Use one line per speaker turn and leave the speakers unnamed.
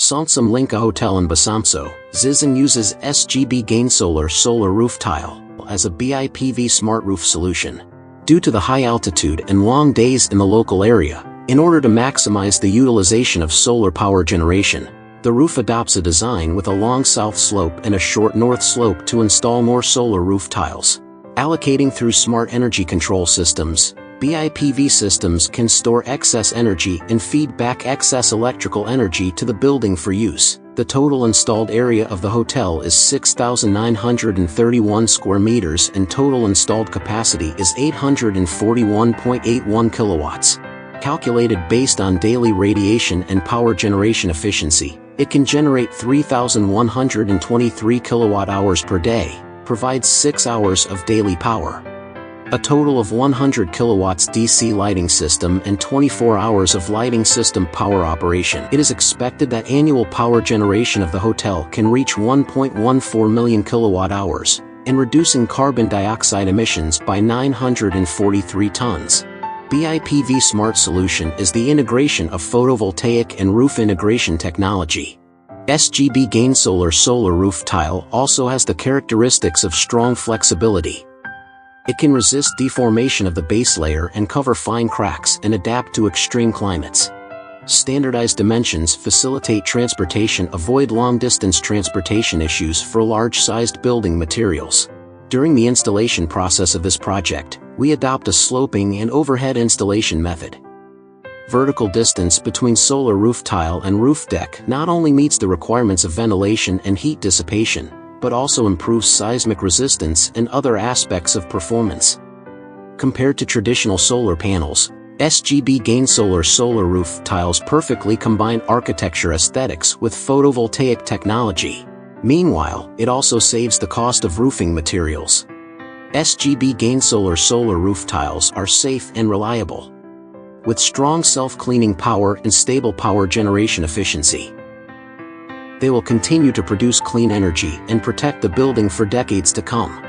Sansum Linka Hotel in Basamso, Zizan uses SGB Gain solar roof tile as a BIPV smart roof solution. Due to the high altitude and long days in the local area, in order to maximize the utilization of solar power generation, the roof adopts a design with a long south slope and a short north slope to install more solar roof tiles. Allocating through smart energy control systems, BIPV systems can store excess energy and feed back excess electrical energy to the building for use. The total installed area of the hotel is 6,931 square meters and total installed capacity is 841.81 kilowatts. Calculated based on daily radiation and power generation efficiency, it can generate 3,123 kilowatt-hours per day, provides 6 hours of daily power. A total of 100 kilowatts DC lighting system and 24 hours of lighting system power operation. It is expected that annual power generation of the hotel can reach 1.14 million kilowatt-hours, and reducing carbon dioxide emissions by 943 tons. BIPV Smart Solution is the integration of photovoltaic and roof integration technology. SGB Gain solar roof tile also has the characteristics of strong flexibility. It can resist deformation of the base layer and cover fine cracks and adapt to extreme climates. Standardized dimensions facilitate transportation, avoid long-distance transportation issues for large-sized building materials. During the installation process of this project, we adopt a sloping and overhead installation method. Vertical distance between solar roof tile and roof deck not only meets the requirements of ventilation and heat dissipation, but also improves seismic resistance and other aspects of performance. Compared to traditional solar panels, SGB Gain solar roof tiles perfectly combine architecture aesthetics with photovoltaic technology. Meanwhile, it also saves the cost of roofing materials. SGB Gain solar roof tiles are safe and reliable, with strong self-cleaning power and stable power generation efficiency. They will continue to produce clean energy and protect the building for decades to come.